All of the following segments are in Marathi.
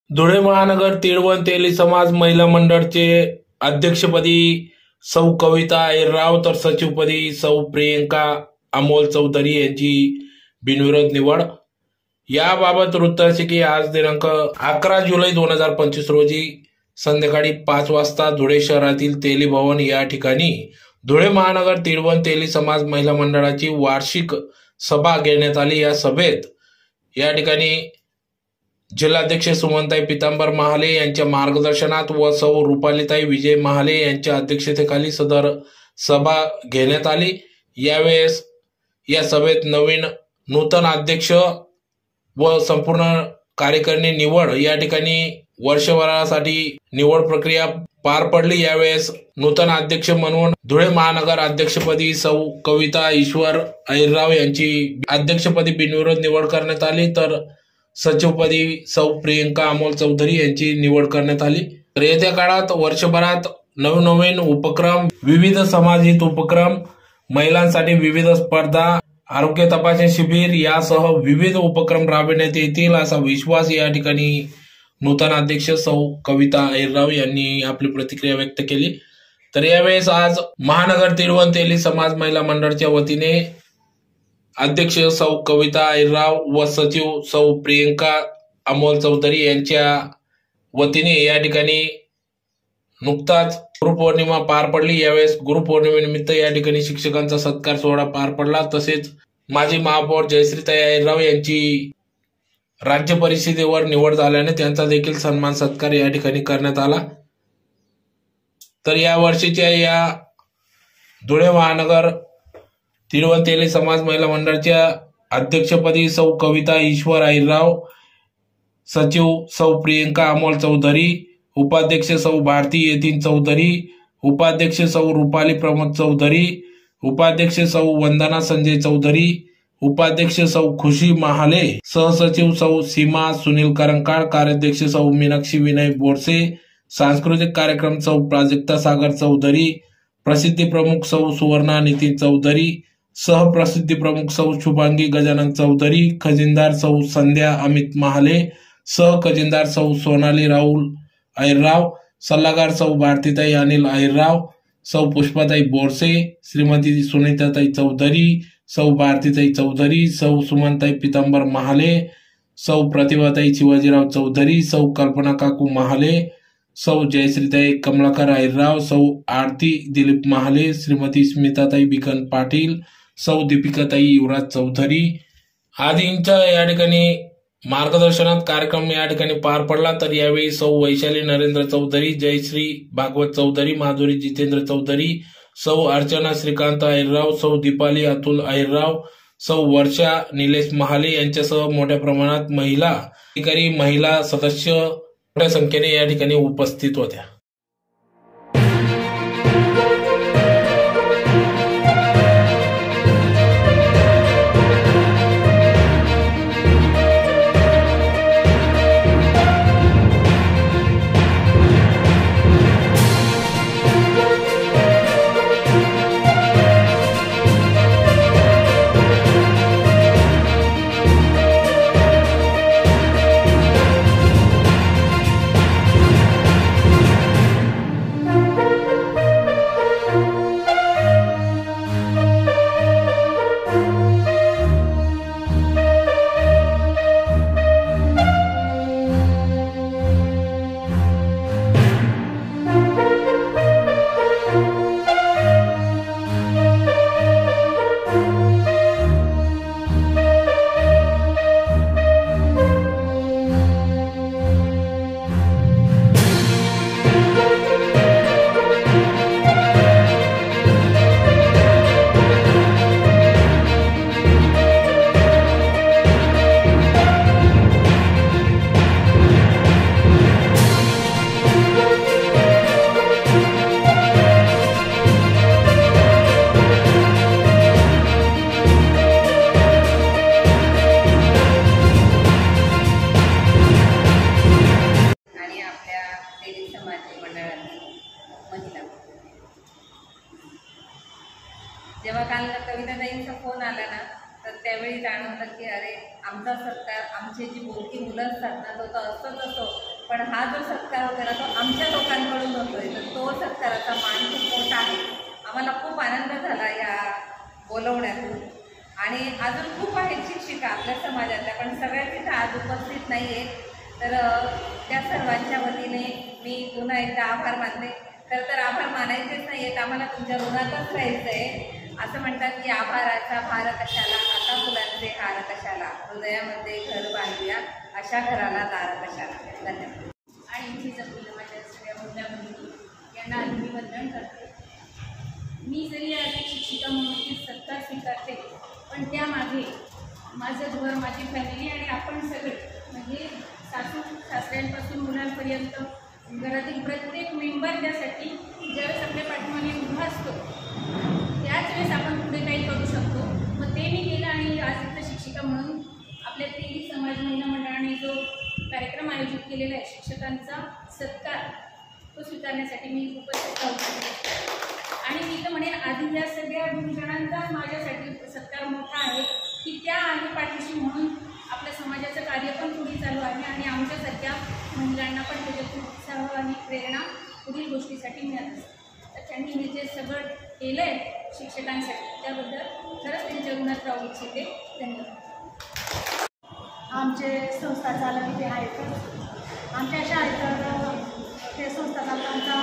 धुळे महानगर तिळवण तेली समाज महिला मंडळचे अध्यक्षपदी सौ कविता अहिरराव तर सचिवपदी सौ प्रियंका अमोल चौधरी यांची बिनविरोध निवड। याबाबत वृत्त असे की आज दिनांक 11 जुलै 2025 रोजी संध्याकाळी 5 वाजता धुळे शहरातील तेली भवन या ठिकाणी धुळे महानगर तिळवण तेली समाज महिला मंडळाची वार्षिक सभा घेण्यात आली। या सभेत या ठिकाणी जिल्हाध्यक्ष सुमनताई पितांबर महाले यांच्या मार्गदर्शनात व सौ रुपालीताई विजय महाले यांच्या अध्यक्षतेखाली सदर सभा घेण्यात आली। यावेळेस या सभेत नूतन अध्यक्ष व संपूर्ण कार्यकारिणी निवड या ठिकाणी वर्षभरासाठी निवड प्रक्रिया पार पडली। यावेळेस नूतन अध्यक्ष म्हणून धुळे महानगर अध्यक्षपदी सौ कविता ईश्वर अहिरराव यांची अध्यक्षपदी बिनविरोध निवड करण्यात आली, तर सचिवपदी सौ प्रियंका अमोल चौधरी यांची निवड करण्यात आली। तर येत्या काळात वर्षभरात नवनवीन उपक्रम, विविध समाजिक उपक्रम, महिलांसाठी विविध स्पर्धा, आरोग्य तपासणी शिबिर यासह विविध उपक्रम राबविण्यात येतील असा विश्वास या ठिकाणी नूतन अध्यक्ष सौ कविता अहिरराव यांनी आपली प्रतिक्रिया व्यक्त केली। तर यावेळेस आज महानगर तिळवण तेली समाज महिला मंडळाच्या वतीने अध्यक्ष सौ कविता अहिरराव व सचिव सौ प्रियंका अमोल चौधरी यांच्या वतीने या ठिकाणी नुकताच गुरुपौर्णिमा पार पडली। यावेळेस गुरुपौर्णिमेनिमित्त या ठिकाणी शिक्षकांचा सत्कार सोहळा पार पडला। तसेच माजी महापौर जयश्रीताई अहिरराव यांची राज्य परिषदेवर निवड झाल्याने त्यांचा देखील सन्मान सत्कार या ठिकाणी करण्यात आला। तर या वर्षीच्या या धुळे महानगर तिळवण तेली समाज महिला मंडळाच्या अध्यक्षपदी सौ कविता ईश्वर अहिरराव, सचिव सौ प्रियंका अमोल चौधरी, उपाध्यक्ष सौ भारती यतीन चौधरी, उपाध्यक्ष सौ रुपाली प्रमोद चौधरी, उपाध्यक्ष सौ वंदना संजय चौधरी, उपाध्यक्ष सौ खुशी महाले, सहसचिव सौ सीमा सुनील करंकाळ, कार्याध्यक्ष सौ मीनाक्षी विनय बोरसे, सांस्कृतिक कार्यक्रम सौ प्राजक्ता सागर चौधरी, प्रसिद्धी प्रमुख सौ सुवर्णा नितीन चौधरी, सहप्रसिद्धी प्रमुख सौ शुभांगी गजानन चौधरी, खजिनदार सौ संध्या अमित महाले, सह खजिनदार सौ सोनाली राहुल अहिरराव, सल्लागार सौ भारतीताई अनिल अहिरराव, सौ पुष्पाताई बोरसे, श्रीमती सुनीताताई चौधरी, सौ भारतीताई चौधरी, सौ सुमनताई पितांबर महाले, सौ प्रतिभाताई शिवाजीराव चौधरी, सौ कल्पना काकू महाले, सौ जयश्रीताई कमलाकर अहिरराव, सौ आरती दिलीप महाले, श्रीमती स्मिताताई बिकन पाटील, सौ दीपिकाताई युवराज चौधरी आदींच्या या ठिकाणी मार्गदर्शनात कार्यक्रम या ठिकाणी पार पडला। तर यावेळी सौ वैशाली नरेंद्र चौधरी, जयश्री भागवत चौधरी, माधुरी जितेंद्र चौधरी, सौ अर्चना श्रीकांत अहिरराव, सौ दीपाली अतुल अहिरराव, सौ वर्षा निलेश महाले यांच्यासह मोठ्या प्रमाणात महिला अधिकारी, महिला सदस्य मोठ्या संख्येने या ठिकाणी उपस्थित होत्या। जेव्हा काल कविताताईंचा फोन आला ना तर त्यावेळी जाणवलं की अरे आमचा सरकार आमची जी बोलकी मुलं असतात ना तो असतोच असतो पण हा जो सत्कार होता तो आमच्या लोकांकडून होतोय, तर तो सत्काराचा मान खूप मोठा आहे. आम्हाला खूप आनंद झाला या बोलवण्यातून. आणि अजून खूप आहेत शिक्षिका आपल्या समाजातल्या, पण सगळ्याच इथं आज उपस्थित नाही आहेत. तर त्या सर्वांच्या वतीने मी पुन्हा एकदा आभार मानते. तर आभार मानायचेच नाही आहेत, आम्हाला तुमच्या ऋणातच राहायचं आहे. असं म्हणतात की आभाराचा भार कशाला, आता फुलांचे हार कशाला, हृदयामध्ये घर बांधूया, अशा घराला दार कशाला. धन्यवाद. आणि इथे जमलेल्या माझ्या सगळ्या मोठ्या बहिणी यांना मी वंदन करते. मी जरी आज एक शिक्षिका म्हणून ती सत्कार स्वीकारते, पण त्यामागे माझं घर, माझी फॅमिली आणि आपण सगळे म्हणजे सासू सासऱ्यांपासून मुलांपर्यंत घरातील प्रत्येक मेंबर त्यासाठी ज्यावेळेस आपल्या पाठीमागे उभा असतो त्याच वेळेस आपण पुढे काही करू शकतो. मग ते मी केलं आणि आज इथं शिक्षिका म्हणून आपल्या तेली समाज महिला मंडळाने जो कार्यक्रम आयोजित केलेला आहे शिक्षकांचा सत्कार, तो स्वीकारण्यासाठी मी उपस्थित राहू. आणि मी तर म्हणेन आधी या सगळ्या जणांचा माझ्यासाठी सत्कार मोठा आहे की त्या आहे पाठीशी, म्हणून आपल्या समाजाचं कार्य पण पुढे चालू आहे आणि आमच्यासारख्या महिलांना पण त्याच्यातून उत्साह आणि प्रेरणा पुढील गोष्टीसाठी मिळत असते. तर त्यांनी हे जे सगळं केलं आहे शिक्षकांसाठी त्याबद्दल खरंच त्यांच्या ऋणात राहू इच्छिते. धन्यवाद. आमचे संस्था चालक ते आहेत. आमच्या शाळेत ते संस्था चालकांचा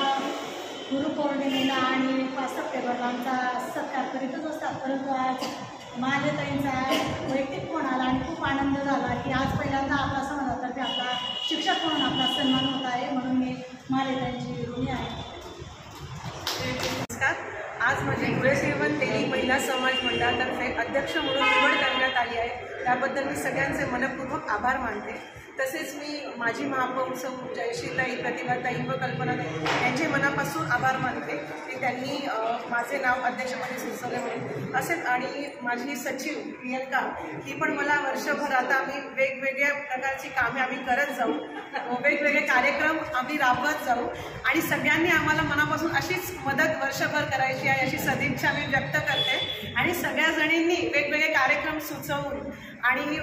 गुरुपौर्णिमेला आणि 5 सप्टेंबरला आमचा सत्कार करीतच असतात. परंतु आज माझ्या ताईंचा वैयक्तिक फोन आला आणि खूप आनंद झाला की आज पहिल्यांदा आपला समाजातर्फे आपला शिक्षक म्हणून आपला सन्मान होत आहे, म्हणून मी माझ्या ताईंची ऋणी आहे. नमस्कार. आज माझी कुळसेवन तेली महिला समाज मंडळातर्फे अध्यक्ष म्हणून निवड करण्यात आली आहे, त्याबद्दल मी सगळ्यांचे मनपूर्वक आभार मानते. तसेच मी माजी महापौर सौ जयश्रीताई, प्रतिभाताई व कल्पनाताई यांचे मनापासून आभार मानते की त्यांनी माझे नाव अध्यक्षपदी सुचवले म्हणून. असेच आणि माझी सचिव प्रियंका ही पण मला वर्षभर आता आम्ही वेगवेगळ्या प्रकारची कामे आम्ही करत जाऊ, वेगवेगळे कार्यक्रम आम्ही राबवत जाऊ आणि सगळ्यांनी आम्हाला मनापासून अशीच मदत वर्षभर करायची आहे अशी सदिच्छा मी व्यक्त करते. आणि सगळ्या जणींनी वेगवेगळे कार्यक्रम सुचवून आणि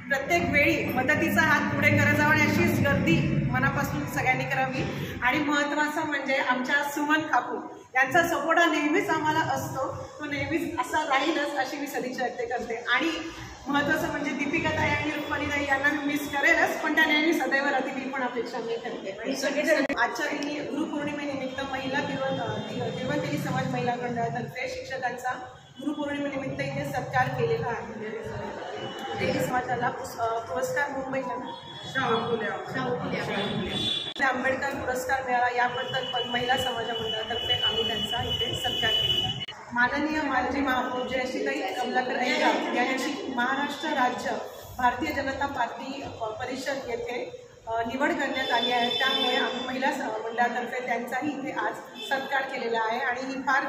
प्रत्येक वेळी मदतीचा हात पुढे करत जावं आणि अशीच गर्दी मनापासून सगळ्यांनी करावी. आणि महत्त्वाचं म्हणजे आमच्या सुमन काकू यांचा सपोर्ट हा नेहमीच आम्हाला असतो, तो नेहमीच असा राहीलच अशी मी सदिच्छा व्यक्त करते. आणि महत्त्वाचं म्हणजे दीपिकाताई आणि रुपालीताई यांना मी मिस करेलच, पण त्या नेहमी सदैव राहतील ही पण अपेक्षा मी करते. आणि सगळेजण आजच्या दिनी गुरुपौर्णिमेनिमित्त महिला जीवन तेली समाज महिला मंडळातर्फे शिक्षकांचा गुरुपौर्णिमेनिमित्त इथे सत्कार केलेला आहे. तेली समाजाला पुरस्कार मुंबईला शाहू फुले आंबेडकर पुरस्कार मिळाला, याबद्दल महिला समाज मंडळातर्फे आम्ही त्यांचा इथे सत्कार केलेला आहे. माननीय माजी महापौर जयश्रीताई कमलाकर अय्यर यांची महाराष्ट्र राज्य भारतीय जनता पार्टी परिषद येथे निवड करण्यात आली आहे, त्यामुळे आम्ही महिला मंडळातर्फे त्यांचाही इथे आज सत्कार केलेला आहे. आणि ही फार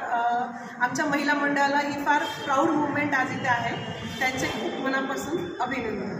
आमच्या महिला मंडळाला ही फार प्राऊड मुवमेंट आज इथे आहे. त्यांचे खूप मनापासून अभिनंदन.